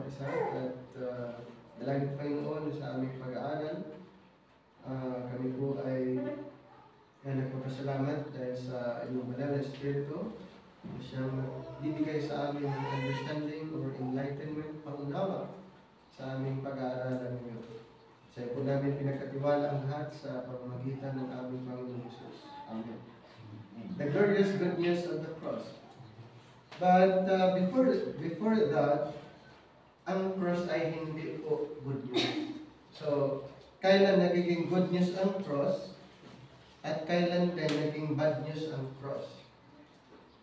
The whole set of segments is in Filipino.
bawat isa at dalangin Panginoon sa aming pag-aaral. Kami po ay nagpapasalamat dahil sa inyong banal na Espiritu na siyang bibigay sa amin ng understanding or enlightenment, paunawa sa aming pag-aaralan ngayon. Sa po namin pinagkatiwala ang lahat sa pamamagitan ng aming Panginoon Jesus. Amen. The glorious good news of the cross. But before that, ang cross ay hindi po good news. So, kailan nagiging good news ang cross at kailan din naging bad news ang cross.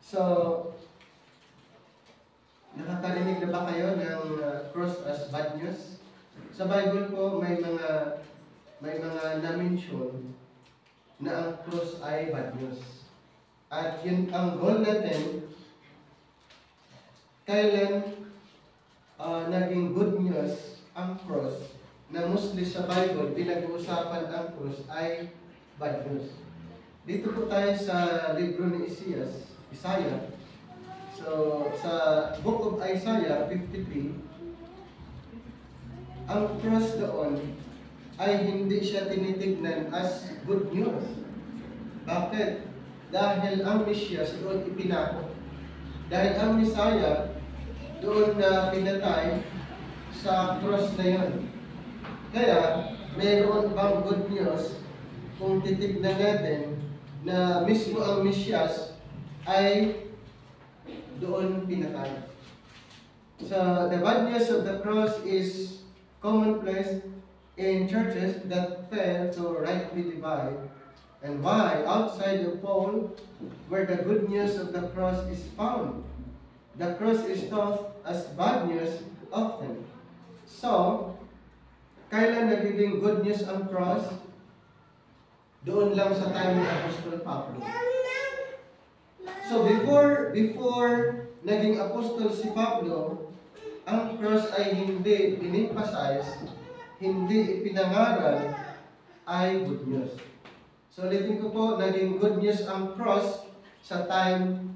So, nakakarinig na ba kayo ng cross as bad news? Sa Bible po may mga na-mention na ang cross ay bad news. At yun ang goal natin, kailan naging good news ang cross, na mostly sa Bible, pinag-uusapan ang cross ay bad news. Dito po tayo sa libro ni Isaiah. So, sa Book of Isaiah 53, ang cross doon ay hindi siya tinitignan as good news. Bakit? Dahil ang Mesiyas doon ipinako. Dahil ang Messiah doon na pinatay sa cross na yun. Kaya, mayroon bang good news kung titignan natin na mismo ang Mesiyas ay doon pinatay. So, the bad news of the cross is commonplace in churches that fail to rightly divide, and why outside of Paul, where the good news of the cross is found, the cross is taught as bad news often. So, kailan nagiging good news ang cross? Doon lang sa time ni Apostol Pablo. So before naging apostol si Pablo, ang cross ay hindi in-emphasize, hindi ipinangaral, ay good news. So ulitin ko po, naging good news ang cross sa time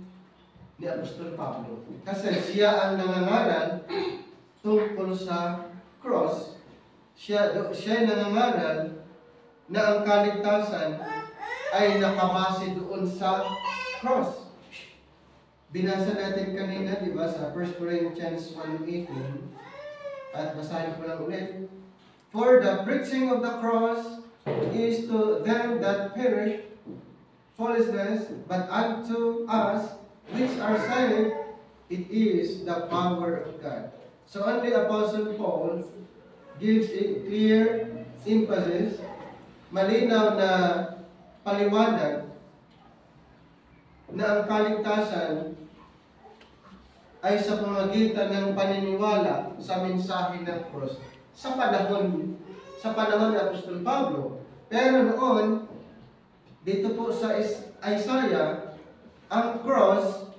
ni Apostol Pablo. Kasi siya ang nangangaral tungkol sa cross. Siya nangangaral na ang kaligtasan ay nakabase doon sa cross. Binasa natin kanina, di ba, sa 1 Corinthians 1:18. At basahin ko lang ulit. For the preaching of the cross is to them that perish foolishness, but unto us which are saved, it is the power of God. So only Apostle Paul gives a clear emphasis, malinaw na paliwanag na ang kaligtasan ay sa pamamagitan ng paniniwala sa mensahe ng cross sa panahon ni Apostol Pablo. Pero noon, dito po sa Isaiah, ang cross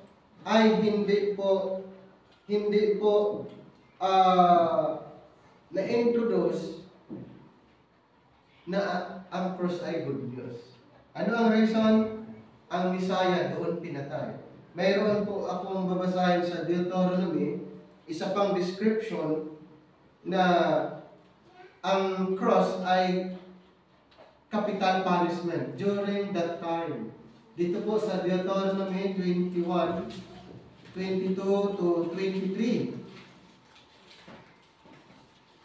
ay hindi po na-introduce na ang cross ay good news. Ano ang reason? Ang Messiah doon pinatay. Mayroon po akong babasahin sa Deuteronomy, isa pang description na ang cross ay capital punishment during that time. Dito po sa Deuteronomy 21:22 to 23.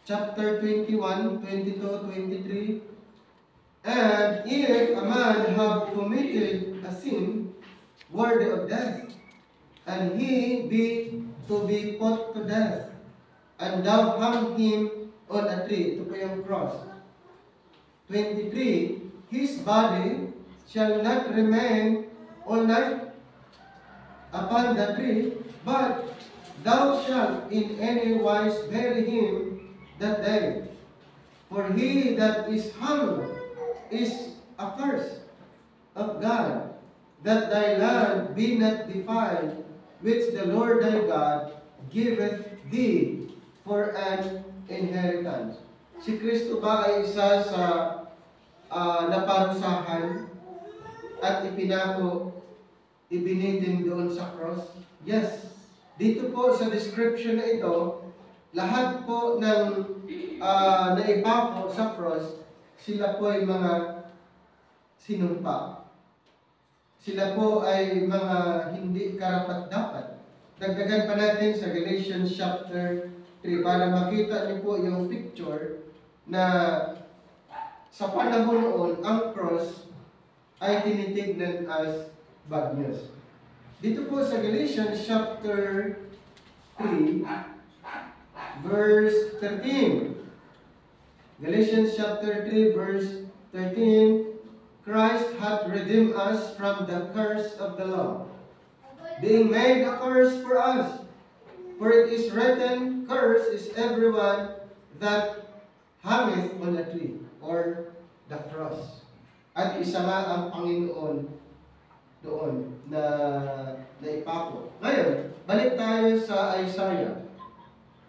Chapter 21:22-23. And if a man have committed a sin worthy of death, and he be to be put to death, and thou hang him on a tree, ito po yung cross. 23, his body shall not remain all night upon the tree, but thou shalt in any wise bury him that day. For he that is hung is accursed of God, that thy land be not defiled, which the Lord thy God giveth thee for an inheritance. Si Kristo ba ay isa sa naparusahan at ipinako, ibinitin doon sa cross? Yes. Dito po sa description na ito, lahat po ng naipako sa cross, sila po ay mga sinumpa. Sila po ay mga hindi karapat-dapat. Dagdagan pa natin sa Galatians chapter 3 para makita niyo po yung picture na sa panahon noon, ang cross ay tinitignan as bad news. Dito po sa Galatians chapter 3, verse 13. Galatians chapter 3, verse 13, Christ hath redeemed us from the curse of the law, being made a curse for us. For it is written, Cursed is everyone that hangeth on a tree, or the cross. At isa nga ang Panginoon doon na naipako. Ngayon, balik tayo sa Isaiah.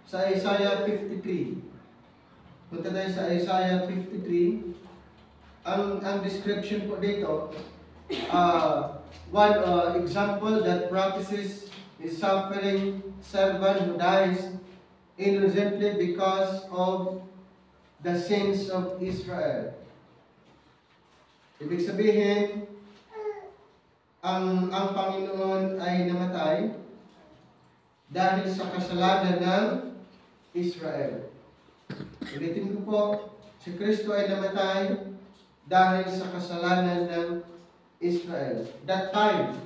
Sa Isaiah 53. Punta tayo sa Isaiah 53. Ang description po dito, one example that practices is suffering servant who dies innocently because of the sins of Israel. Ibig sabihin, ang Panginoon ay namatay dahil sa kasalanan ng Israel. Ulitin ko po, si Kristo ay namatay dahil sa kasalanan ng Israel. That time.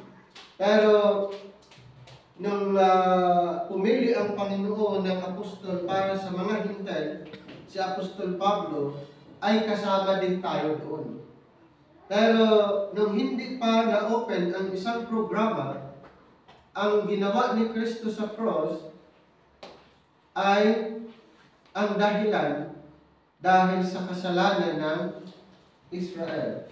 Pero, nung pumili ang Panginoon ng apostol para sa mga hintay, si Apostol Pablo ay kasama din tayo doon. Pero, nung hindi pa na-open ang isang programa, ang ginawa ni Kristo sa cross ay ang dahilan dahil sa kasalanan ng Israel.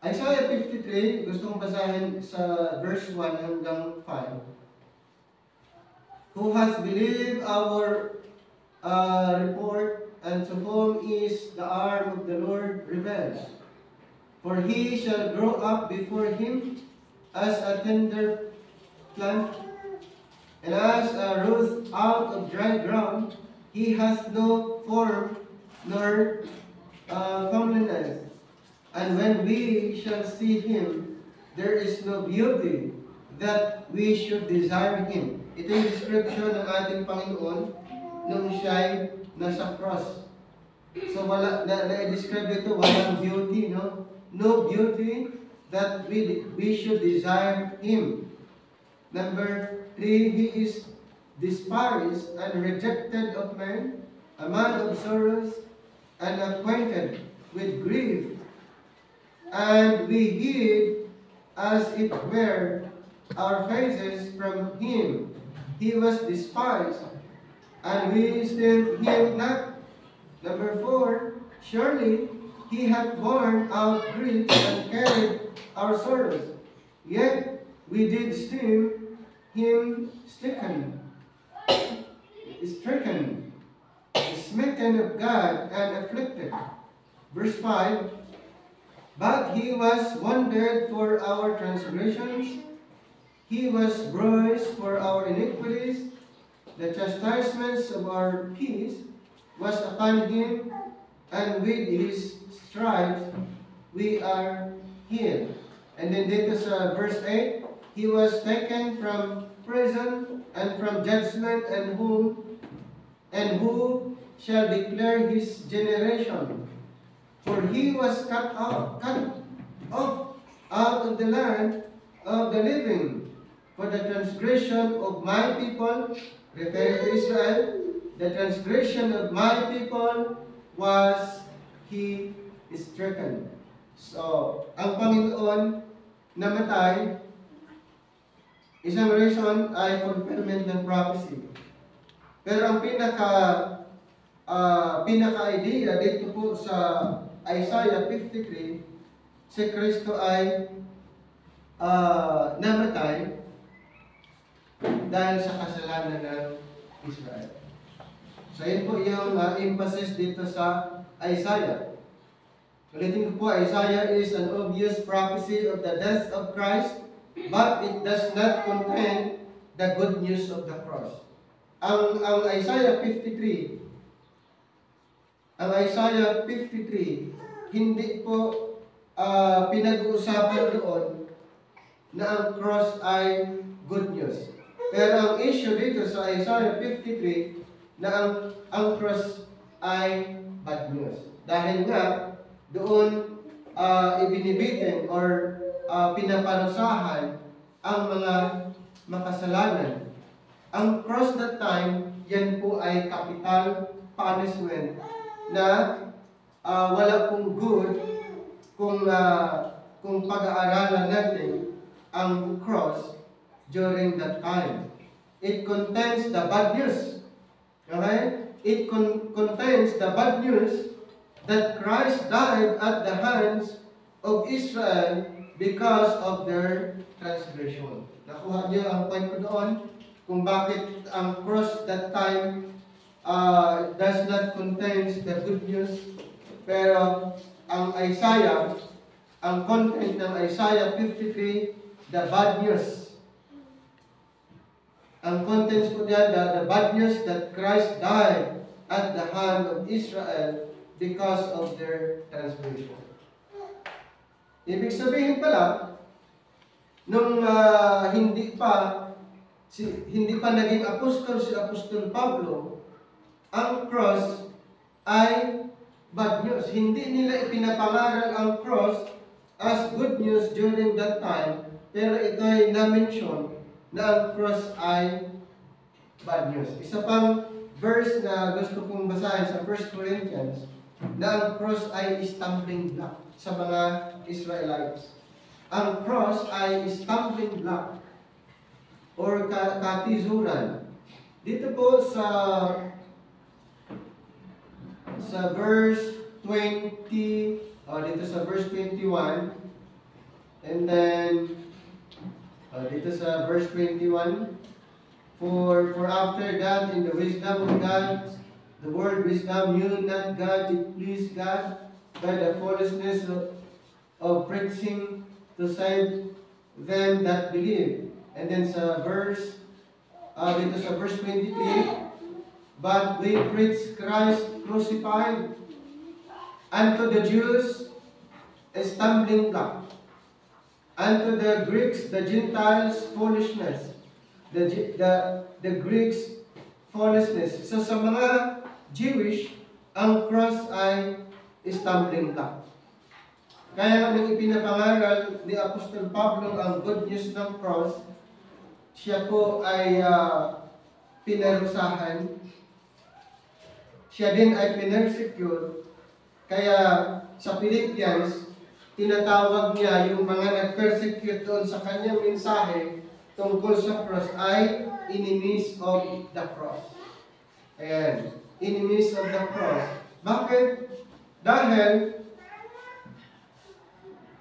Isaiah 53, gusto kong basahin sa verse 1 hanggang 5. Who has believed our report, and to whom is the arm of the Lord revealed? For he shall grow up before him as a tender plant, and as a root out of dry ground. He hath no form nor comeliness. And when we shall see him, there is no beauty that we should desire him. Ito yung description ng ating Panginoon nung siya'y nasa cross. So na-describe ito, walang beauty, no? No beauty that we should desire him. Number 3, he is despised and rejected of men, a man of sorrows and acquainted with grief. And we hid, as it were, our faces from him. He was despised, and we esteemed him not. Number 4, surely he hath borne our griefs and carried our sorrows. Yet we did esteem him stricken, smitten of God, and afflicted. Verse 5, but he was wounded for our transgressions, he was bruised for our iniquities. The chastisements of our peace was upon him, and with his stripes we are healed. And then dito sa verse 8, he was taken from prison and from judgment, and who shall declare his generation? For he was cut off out of the land of the living. For the transgression of my people, referring to Israel, the transgression of my people was he stricken. So, ang Panginoon namatay, isang reason ay fulfillment ng prophecy. Pero ang pinaka-idea dito po sa Isaiah 53, si Kristo ay namatay dahil sa kasalanan ng Israel. So yun po yung emphasis dito sa Isaiah. Ulitin ko po, Isaiah is an obvious prophecy of the death of Christ, but it does not contain the good news of the cross. ang Isaiah 53, hindi po pinag-uusapan doon na ang cross ay good news. Pero ang issue dito sa Isaiah 53 na ang cross ay bad news. Dahil nga doon ibinibitin or pinaparusahan ang mga makasalanan. Ang cross that time, yan po ay capital punishment na wala pong good kung pag-aaralan natin ang cross during that time. It contains the bad news. Okay? It contains the bad news that Christ died at the hands of Israel because of their transgression. Nakuha niyo ang point ko doon kung bakit ang cross that time does not contain the good news. Pero ang content ng Isaiah 53, the bad news. Ang contents po diyan, the bad news that Christ died at the hand of Israel because of their transgression. Ibig sabihin pala, nung hindi pa naging apostol si Apostol Pablo, ang cross ay bad news. Hindi nila ipinapangaral ang cross as good news during that time, pero ito ay na-mention na ang cross ay bad news. Isa pang verse na gusto kong basahin sa 1 Corinthians, na ang cross ay stumbling block sa mga Israelites. Ang cross ay stumbling block or katizuran. Dito po sa verse 20, dito sa verse 21, and then dito sa verse 21, for after that in the wisdom of God, the world wisdom knew not God, it pleased God by the foolishness of preaching to save them that believe. And then sa verse, dito sa verse 23, but we preach Christ crucified, unto the Jews a stumbling block, unto the Greeks, the Gentiles, foolishness. The Greeks, foolishness. So sa mga Jewish, ang cross ay stumbling block. Kaya nang ipinapangaral ni Apostol Pablo ang good news ng cross, siya po ay pinarusahan. Siya din ay pinersecute. Kaya sa Philippians, tinatawag niya yung mga nag-persecute doon sa kanyang mensahe tungkol sa cross ay enemies of the cross. Ayan, enemies of the cross. Bakit? Dahil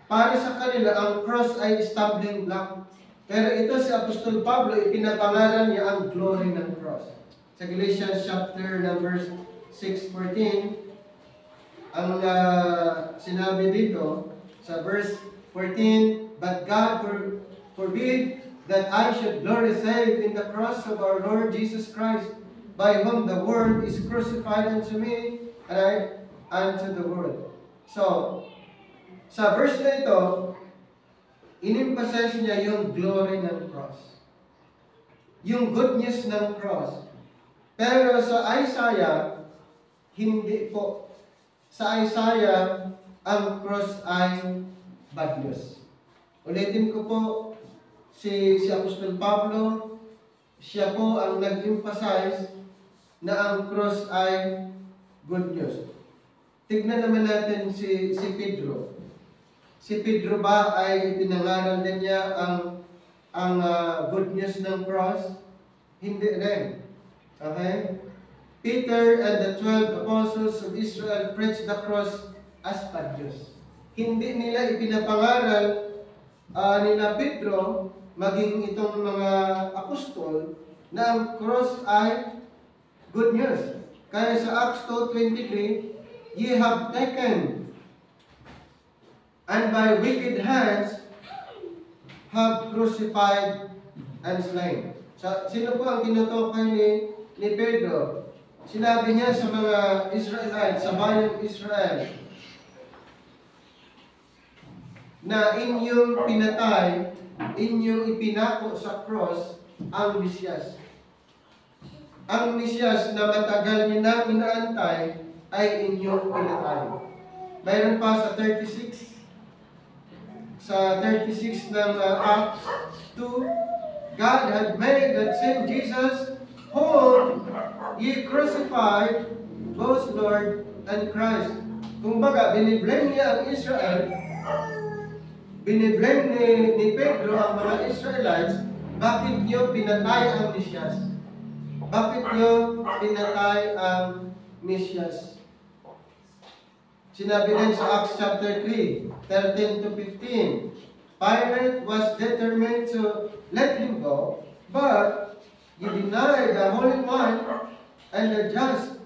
para sa kanila, ang cross ay stumbling block. Pero ito si Apostol Pablo, ipinapangalan niya ang glory ng cross. Sa Galatians chapter number 6:14, ang sinabi dito sa verse 14, but God forbid that I should glory save in the cross of our Lord Jesus Christ, by whom the world is crucified unto me, and I unto the world. So, sa verse na ito, in-emphasize niya yung glory ng cross. Yung good news ng cross. Pero sa Isaiah, hindi po. Sa Isaiah, ang cross ay bad news. Ulitin ko po, si Apostol Pablo, siya po ang nag-emphasize na ang cross ay good news. Tignan naman natin si Pedro. Si Pedro ba ay pinangaral din niya ang good news ng cross? Hindi rin. Okay? Peter and the 12 apostles of Israel preached the cross as bad news. Hindi nila ipinapangaral nila Pedro, maging itong mga apostol, na ang cross ay good news. Kaya sa Acts 2:23, ye have taken and by wicked hands have crucified and slain. So, sino po ang tinutukoy ni Pedro, sinabi niya sa mga Israelites, sa bayang Israel, na inyong pinatay, inyong ipinako sa cross ang Mesiyas. Ang Mesiyas na matagal niyo na inaantay ay inyong pinatay. Mayroon pa sa 36 ng Acts 2, God had made that same Jesus whom ye crucified, both Lord and Christ. Kumbaga, biniblame niya ang Israel, biniblame ni Pedro ang mga Israelites, bakit niyo pinatay ang Mesiyas? Bakit niyo pinatay ang Mesiyas? Sinabi din sa Acts chapter 3, 13 to 15, Pilate was determined to let him go, but he denied the Holy One and the just,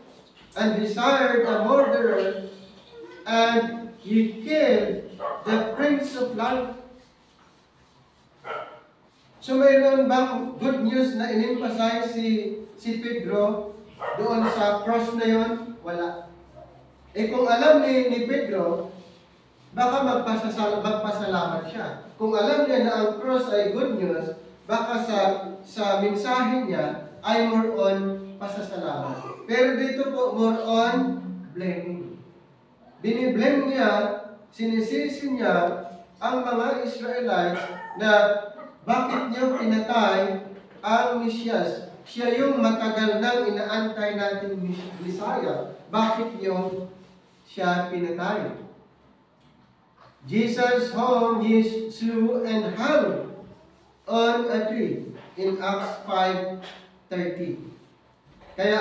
and desired a murderer, and he killed the Prince of Life. So mayroon bang good news na in-emphasize si Pedro doon sa cross na yon? Wala. Kung alam ni Pedro, baka magpasalamat siya. Kung alam niya na ang cross ay good news, baka sa mensahe niya ay more on pasasalamat. Pero dito po, more on blaming. Biniblame niya, sinisisi niya ang mga Israelites na bakit niyo pinatay ang Mesiyas? Siya yung matagal nang inaantay nating Messiah. Bakit niyo siya pinatay? Jesus whom ye slew and hung on a tree in Acts 5:30. Kaya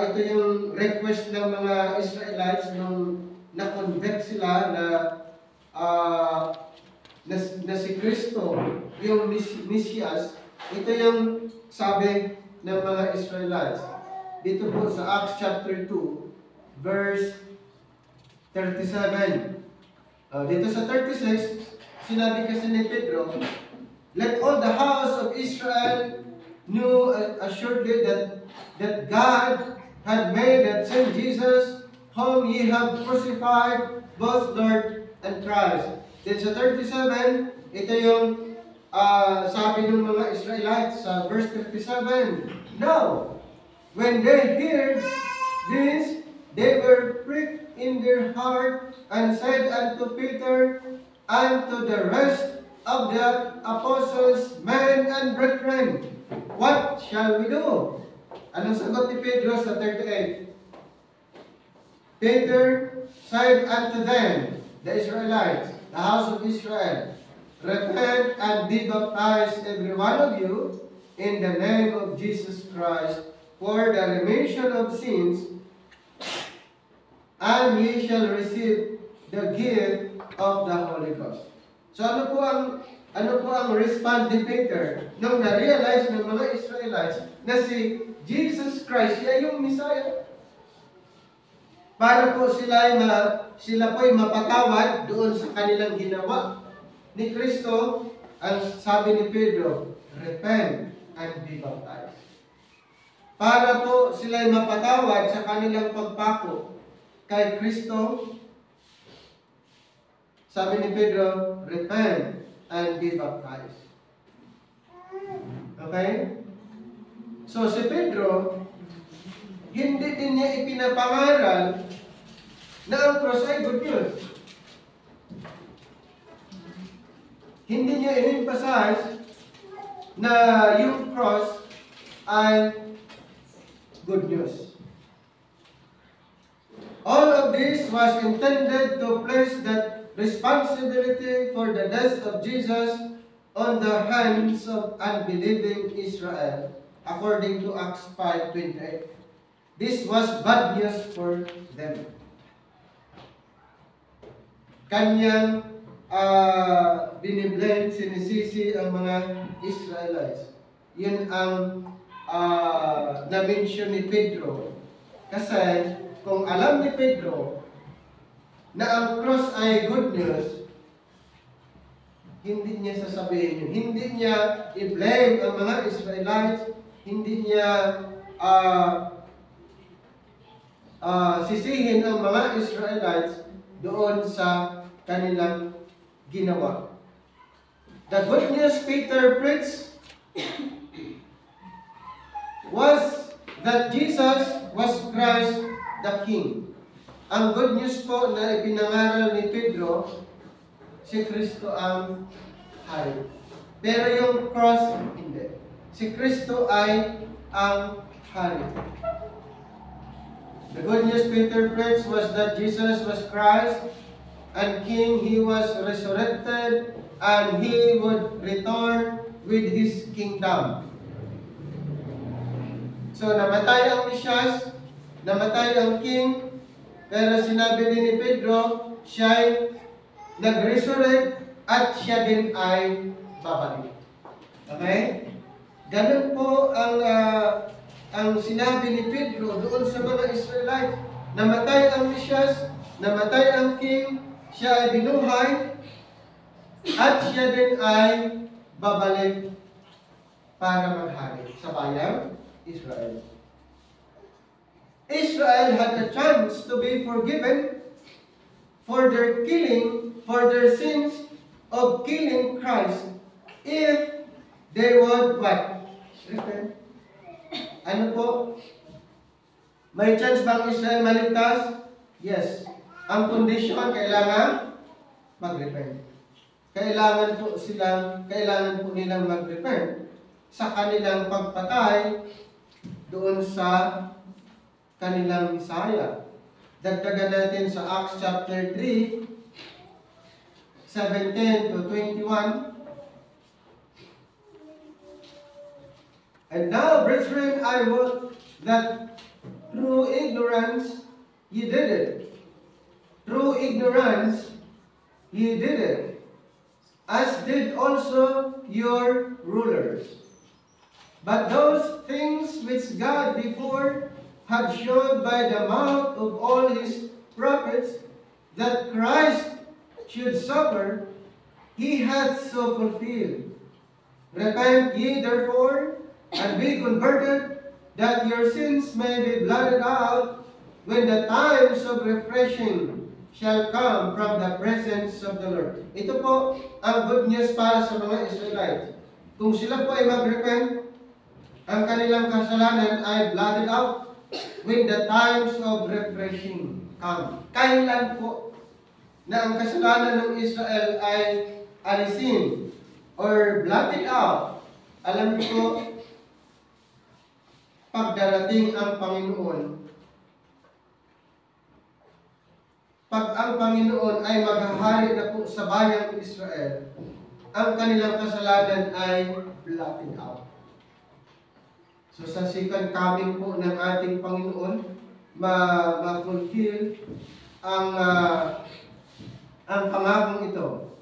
ito yung request ng mga Israelites nung na-convict sila na si Kristo, yung Mesiyas. Ito yung sabi ng mga Israelites. Dito po sa Acts chapter 2, verse 37. Dito sa 36, sinabi kasi ni Pedro, let all the house of Israel knew assuredly that God had made that same Jesus whom ye have crucified, both Lord and Christ. Then sa 37, ito yung sabi ng mga Israelites sa verse 37. Now, when they heard this, they were pricked in their heart and said unto Peter and to the rest of the apostles, men and brethren, what shall we do? Anong sagot ni Pedro sa 38? Peter said unto them, the Israelites, the house of Israel, repent and be baptized every one of you in the name of Jesus Christ for the remission of sins, and ye shall receive the gift of the Holy Ghost. So ano po ang response ni Peter nung na-realize ng mga Israelites na si Jesus Christ, siya yung Messiah? Para po sila po'y mapatawad doon sa kanilang ginawa ni Kristo, ang sabi ni Pedro, repent and be baptized. Para po sila'y mapatawad sa kanilang pagpako kay Kristo, sabi ni Pedro, repent and be baptized. Okay? So si Pedro, hindi din niya ipinapangaral na ang cross ay good news. Hindi niya in-emphasize na yung cross ay good news. All of this was intended to place that responsibility for the death of Jesus on the hands of unbelieving Israel, according to Acts 5:28. This was bad news for them. Kanyang biniblame, sinisisi ang mga Israelites. Yun ang na-mention ni Pedro. Kasi kung alam ni Pedro na ang cross ay good news, hindi niya sasabihin yun. Hindi niya i-blame ang mga Israelites hindi niya sisihin ang mga Israelites doon sa kanilang ginawa. The good news Peter preached was that Jesus was Christ the King. Ang good news po na ipinangaral ni Pedro, si Kristo ang hari. Pero yung cross, hindi. Si Kristo ay ang hari. The good news Peter preached was that Jesus was Christ and King. He was resurrected and He would return with His kingdom. So, namatay ang Mesyas, namatay ang King, pero sinabi din ni Pedro, siya'y nag-resurrect at siya din ay babalik. Okay? Ganun po ang sinabi ni Pedro doon sa mga Israelite. Namatay ang Mesyas, namatay ang King, siya ay binuhay, at siya din ay babalik para maghari sa bayang Israel. Israel had a chance to be forgiven for their killing, for their sins of killing Christ, if they would what? Repent. Ano po? May chance bang Israel maligtas? Yes. Ang kondisyon, kailangan mag-repent. Kailangan po nilang mag-repent sa kanilang pagpatay doon sa kanilang Messiah. Dagdagan natin sa Acts chapter 3, 17 to 21. And now, brethren, I would that through ignorance ye did it. Through ignorance ye did it, as did also your rulers. But those things which God before had showed by the mouth of all His prophets that Christ should suffer, He hath so fulfilled. Repent ye therefore, and be converted, that your sins may be blotted out, when the times of refreshing shall come from the presence of the Lord. Ito po ang good news para sa mga Israelites. Kung sila po ay mag-repent, ang kanilang kasalanan ay blotted out when the times of refreshing come. Kailan po na ang kasalanan ng Israel ay alisin or blotted out? Alam niyo po, pagdarating ang Panginoon, pag ang Panginoon ay maghahari na po sa bayang Israel, ang kanilang kasalanan ay blotted out. So sa second coming po ng ating Panginoon, ma-fulfill ang pangakong ito.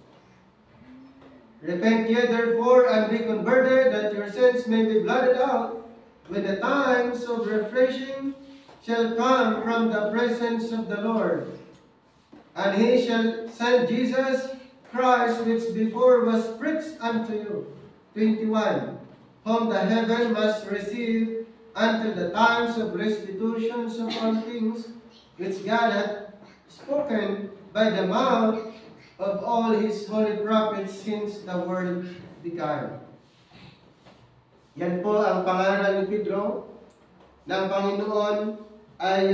Repent ye therefore and be converted, that your sins may be blotted out, when the times of refreshing shall come from the presence of the Lord. And He shall send Jesus Christ, which before was preached unto you. 21. Whom the heaven must receive until the times of restitution of all things, which God hath spoken by the mouth of all His holy prophets since the world began. Yan po ang pangaral ni Pedro, ng Panginoon ay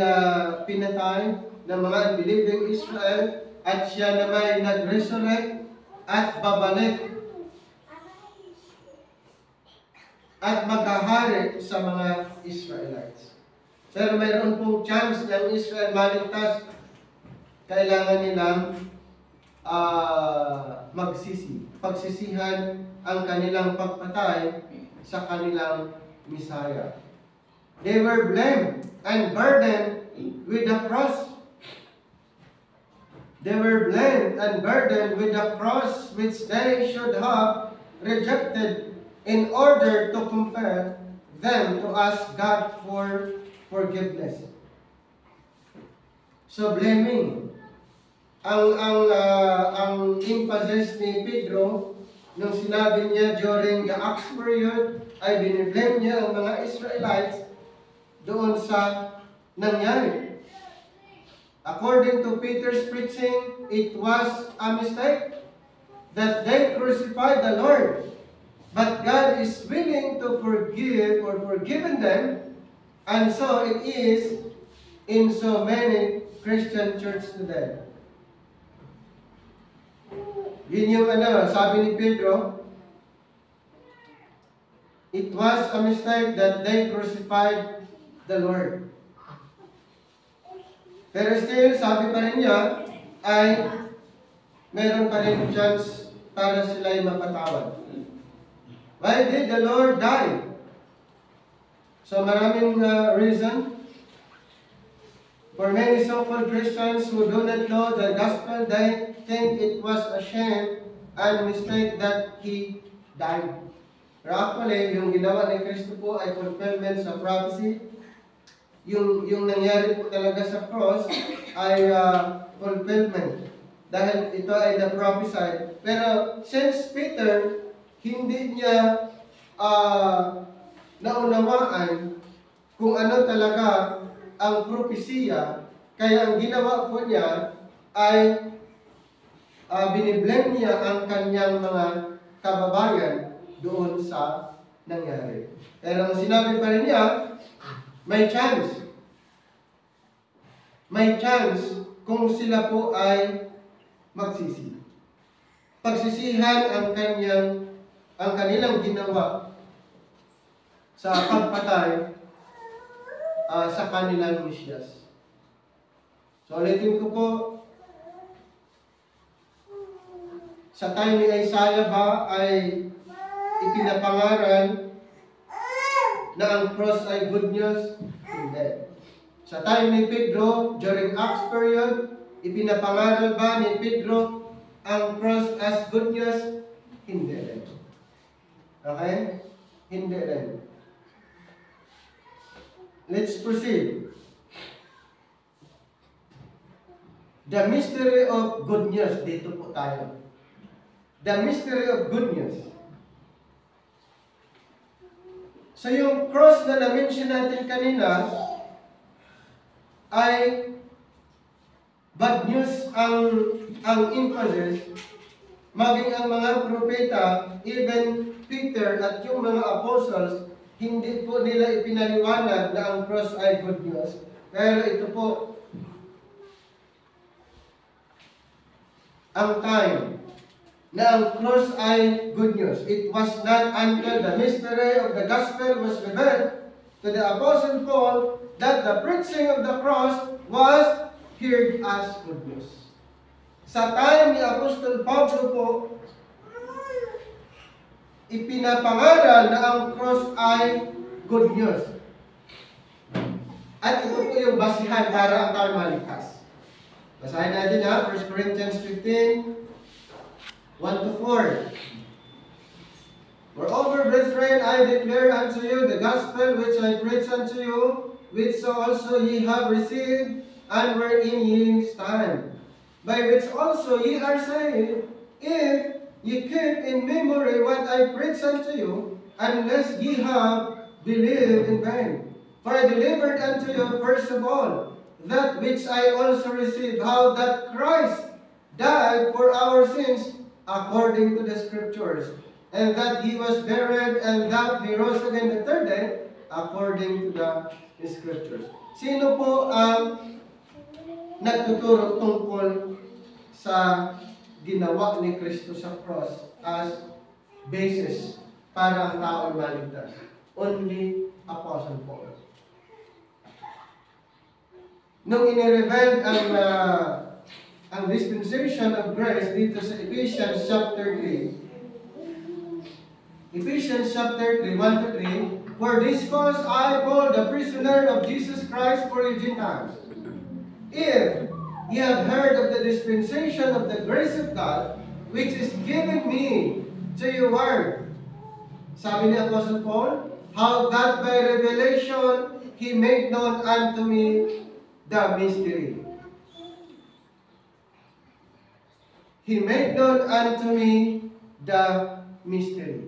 pinatay ng mga unbelieving Israel, at siya na may nag-resurrect at babalik at maghahari sa mga Israelites. Pero mayroon pong chance ng Israel maligtas, kailangan nilang pagsisihan ang kanilang pagpatay sa kanilang Messiah. They were blamed and burdened with the cross. They were blamed and burdened with the cross which they should have rejected in order to compel them to ask God for forgiveness. So blaming ang emphasis ni Pedro nung sinabi niya during the Acts period ay biniblame niya ang mga Israelites doon sa nangyari. According to Peter's preaching, it was a mistake that they crucified the Lord. But God is willing to forgive or forgiven them, and so it is in so many Christian churches today. Yun yung sabi ni Pedro, it was a mistake that they crucified the Lord. Pero still, sabi pa rin niya, ay meron pa rin chance para sila'y mapatawad. Why did the Lord die? So maraming reason. For many so-called Christians who do not know the gospel, they think it was a shame and mistake that He died. Pero actually, yung ginawa ni Kristo po ay fulfillment sa prophecy. Yung nangyari po talaga sa cross ay fulfillment. Dahil ito ay na-prophesied. Pero since Peter, hindi niya naunawaan kung ano talaga ang propesiya, kaya ang ginawa po niya ay biniblame niya ang kanyang mga kababayan doon sa nangyari. Pero ang sinabi pa rin niya, may chance. May chance kung sila po ay magsisi. Pagsisihan ang kanilang ginawa sa pagpatay sa kanilang Mesiyas. So ulitin ko po, sa time ni Isaiah ba ay ipinapangaral na ang cross ay good news? Hindi. Sa time ni Pedro, during Acts period, ipinapangaral ba ni Pedro ang cross as good news? Hindi rin. Okay? Hindi rin. Let's proceed. The mystery of good news. Dito po tayo. The mystery of good news. So yung cross na na-mention natin kanina ay bad news ang emphasis, maging ang mga propeta, even Peter at yung mga apostles, hindi po nila ipinaliwanag na ang cross ay good news. Pero ito po, ang time na ang cross ay good news. It was not until the mystery of the gospel was revealed to the Apostle Paul that the preaching of the cross was heard as good news. Sa time ni Apostol Pablo po, ipinapangaral na ang cross ay good news. At ito po yung basihan para ang tayo maligtas. Basahin natin 1 Corinthians 15, 1-4. Moreover, brethren, I declare unto you the gospel which I preach unto you, which also ye have received, and wherein ye stand, by which also ye are saved, if ye keep in memory what I preach unto you, unless ye have believed in vain. For I delivered unto you first of all that which I also received, how that Christ died for our sins according to the Scriptures, and that He was buried, and that He rose again the third day according to the Scriptures. Sino po ang nagtuturo tungkol sa ginawa ni Kristo sa cross as basis para ang tao ay maligtas? Only Apostle Paul. Nung inireveal ang dispensation of grace dito sa Ephesians chapter 3, Ephesians chapter 3, 1-3, for this cause I, Paul, the prisoner of Jesus Christ for you Gentiles, if ye have heard of the dispensation of the grace of God, which is given me to your word. Sabi ni Apostle Paul, how that by revelation He made known unto me the mystery. He made known unto me the mystery.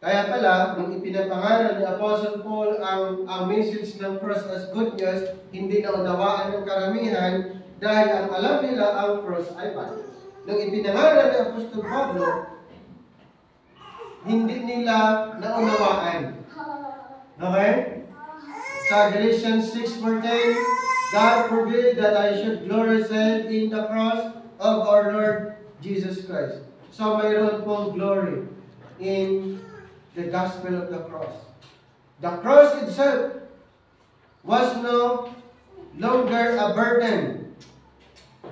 Kaya pala, nung ipinapangaral ni Apostle Paul ang message ng cross as good news, hindi naunawaan ng karamihan dahil ang alam nila ang cross ay bad. Nung ipinangaral ni Apostol Pablo, hindi nila naunawaan. Okay? Sa Galatians 6:14, God forbid that I should glory save in the cross of our Lord Jesus Christ. So mayroon pong glory in the gospel of the cross. The cross itself was no longer a burden.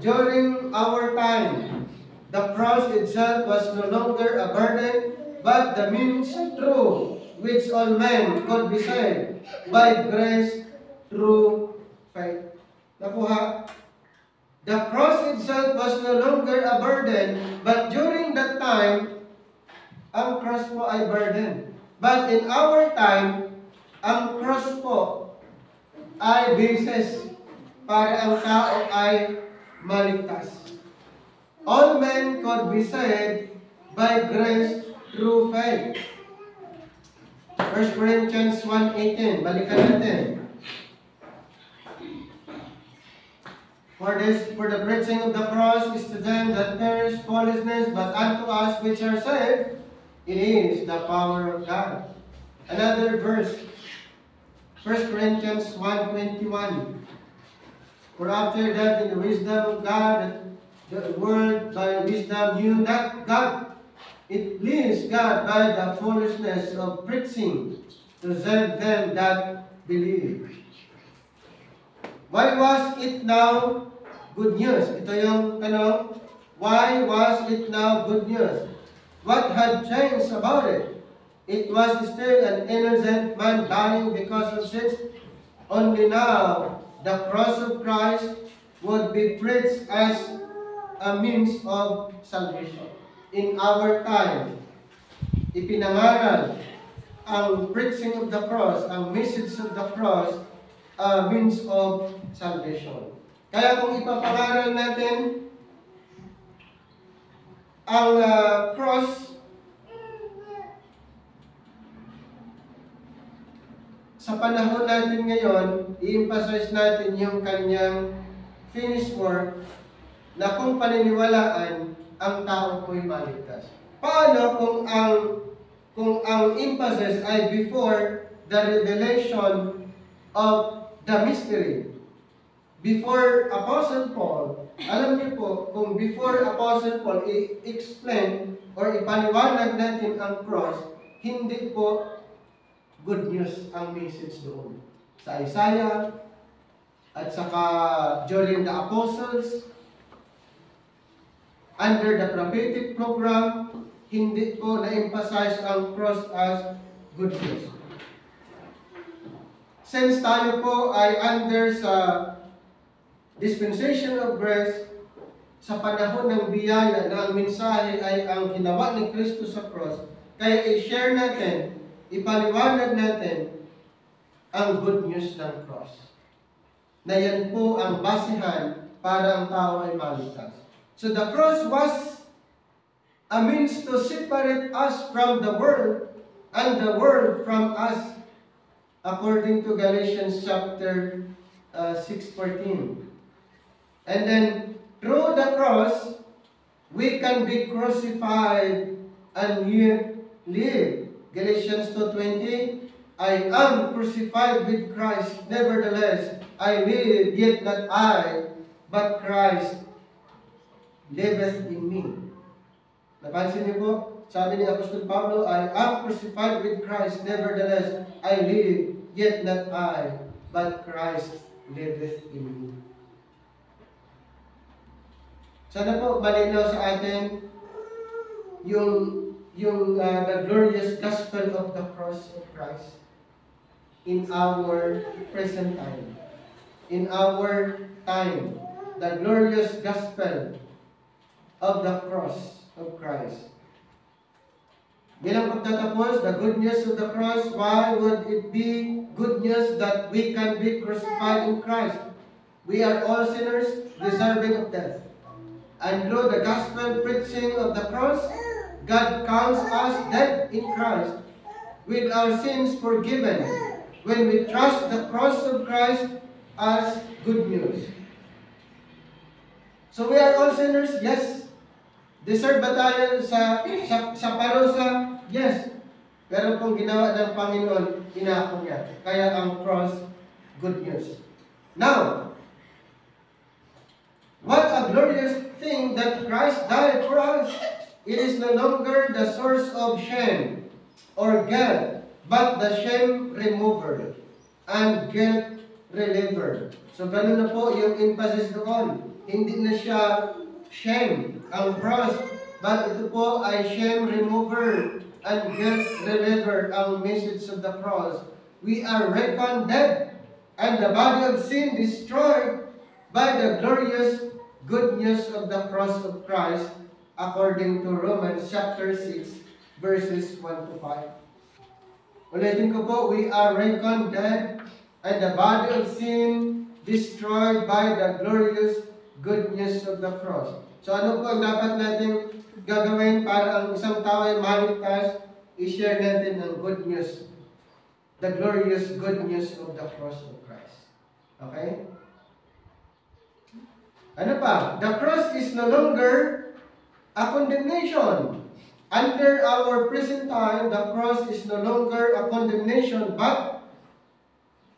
During our time, the cross itself was no longer a burden, but the means through which all men could be saved by grace through faith. Nakuha? The cross itself was no longer a burden, but during that time, ang cross po ay burden. But in our time, ang cross po ay basis para ang tao ay maligtas. All men could be saved by grace through faith. 1 Corinthians 1:18. Balikan natin. For the preaching of the cross is to them that perish foolishness, but unto us which are saved, it is the power of God. Another verse, 1 Corinthians 1:21. For after that, in the wisdom of God, the world by wisdom knew not God. It pleased God by the foolishness of preaching to save them that believe. Why was it now good news? Ito yung tanong. Why was it now good news? What had changed about it? It was still an innocent man dying because of sins. Only now, the cross of Christ would be preached as a means of salvation. In our time, ipinangaral ang preaching of the cross, ang message of the cross, a means of salvation. Kaya kung ipapangaral natin ang cross sa panahon natin ngayon, i-emphasize natin yung kanyang finished work na kung paniniwalaan ang tao po'y maligtas. Paano kung ang emphasis ay before the revelation of the mystery? Before Apostle Paul, alam niyo po, kung before Apostle Paul i-explain or ipaliwanag natin ang cross, hindi po good news ang message doon. Sa Isaiah, at saka during the apostles, under the prophetic program, hindi po na-emphasize ang cross as good news. Since tayo po ay under sa dispensation of grace, sa panahon ng biyaya na ang mensahe ay ang ginawa ni Kristo sa cross, kaya i-share natin, ipaliwanag natin ang good news ng cross. Na yan po ang basihan para ang tao ay maligtas. So the cross was a means to separate us from the world and the world from us, according to Galatians chapter 6:14. And then through the cross, we can be crucified and yet live. Galatians 2:20, I am crucified with Christ, nevertheless I live, yet not I, but Christ liveth in me. Napansin niyo po, sabi ni Apostol Pablo, I am crucified with Christ, nevertheless I live, yet not I, but Christ liveth in me. Sana po malinaw sa atin the glorious gospel of the cross of Christ in our present time. In our time, the glorious gospel of the cross of Christ. Bilang pagtatapos, the good news of the cross, why would it be good news that we can be crucified in Christ? We are all sinners deserving of death. And through the gospel preaching of the cross, God counts us dead in Christ with our sins forgiven when we trust the cross of Christ as good news. So we are all sinners? Yes. Deserve ba tayo sa parusa? Yes. Pero kung ginawa ng Panginoon, inako niya. Kaya ang cross, good news. Now, what a glorious thing that Christ died for us. It is no longer the source of shame or guilt, but the shame remover and guilt reliever. So ganun na po yung emphasis doon. Hindi na siya shame ang cross, but ito po ay shame remover and guilt reliever ang message of the cross. We are reckoned dead and the body of sin destroyed by the glorious good news of the cross of Christ according to Romans chapter 6 verses 1 to 5. Ulitin ko po, we are reckoned dead and the body of sin destroyed by the glorious good news of the cross. So ano po ang dapat natin gagawin para ang isang tao ay maligtas? I-share natin ang good news. The glorious good news of the cross of Christ. Okay? Ano pa? The cross is no longer a condemnation. Under our present time, the cross is no longer a condemnation, but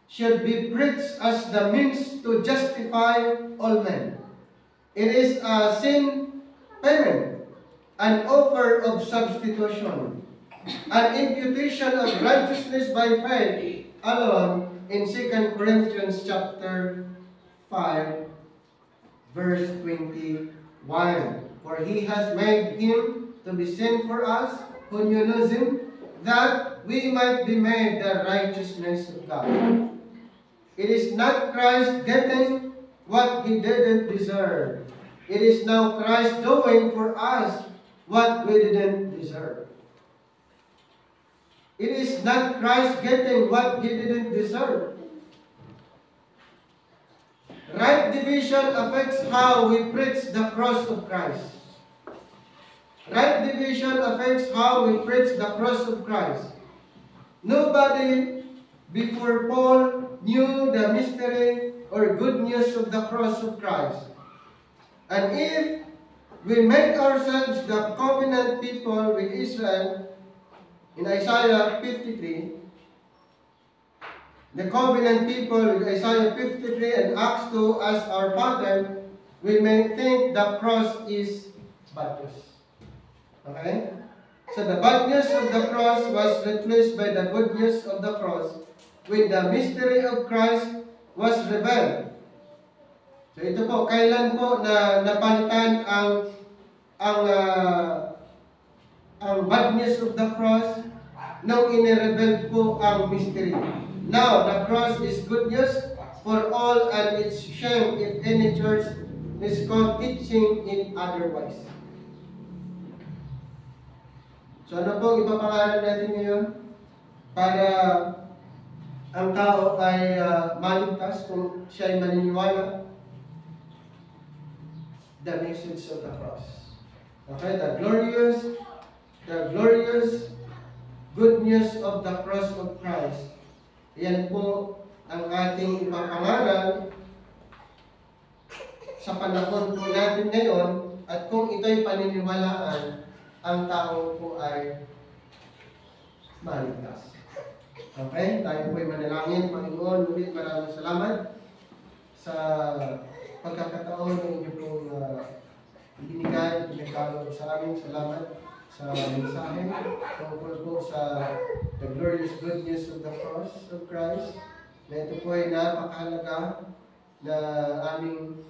should be preached as the means to justify all men. It is a sin payment, an offer of substitution, an imputation of righteousness by faith alone in 2 Corinthians chapter 5, verse 21. For he has made him to be sin for us, who knew him, that we might be made the righteousness of God. It is not Christ getting what he didn't deserve. It is now Christ doing for us what we didn't deserve. It is not Christ getting what he didn't deserve. Right division affects how we preach the cross of Christ. Right division affects how we preach the cross of Christ. Nobody before Paul knew the mystery or good news of the cross of Christ. And if we make ourselves the covenant people with Israel, in Isaiah 53, the covenant people with Isaiah 53 and Acts 2 as our pattern, we may think the cross is bad news. Okay? So the bad news of the cross was replaced by the good news of the cross when the mystery of Christ was revealed. So ito po, kailan po na napalitan ang bad news of the cross? Nung inireveal po ang mystery. Now, the cross is good news for all and it's shame if any church is called teaching it otherwise. So ano po ipapangalan natin ngayon? Para ang tao ay maligtas kung siya ay maniniwala. The message of the cross. Okay, the glorious good news of the cross of Christ. Yan po ang ating ipapangaral sa panahon po natin ngayon, at kung ito'y paniniwalaan, ang tao po ay maligtas. Okay? Tayo po'y manalangin. Panginoon, ulit maraming salamat sa pagkakataon ng inyo pong ibinigay, pinagkaloob sa amin. Salamat sa mensahe tungkol po sa the glorious good news of the cross of Christ. Na ito po ay napakahalaga na aming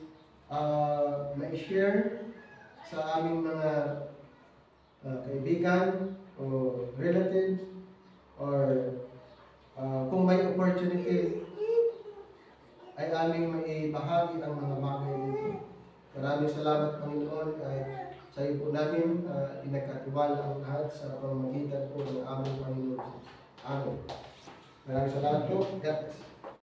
ma-share sa aming mga kaibigan o relatives, or kung may opportunity ay aming maibahagi ang mga bagay nito. Maraming salamat, Panginoon, kahit sa iyo po namin pinagkatiwala ang lahat sa pamamagitan po ng aming Panginoon. Amen. Maraming salamat po. God bless.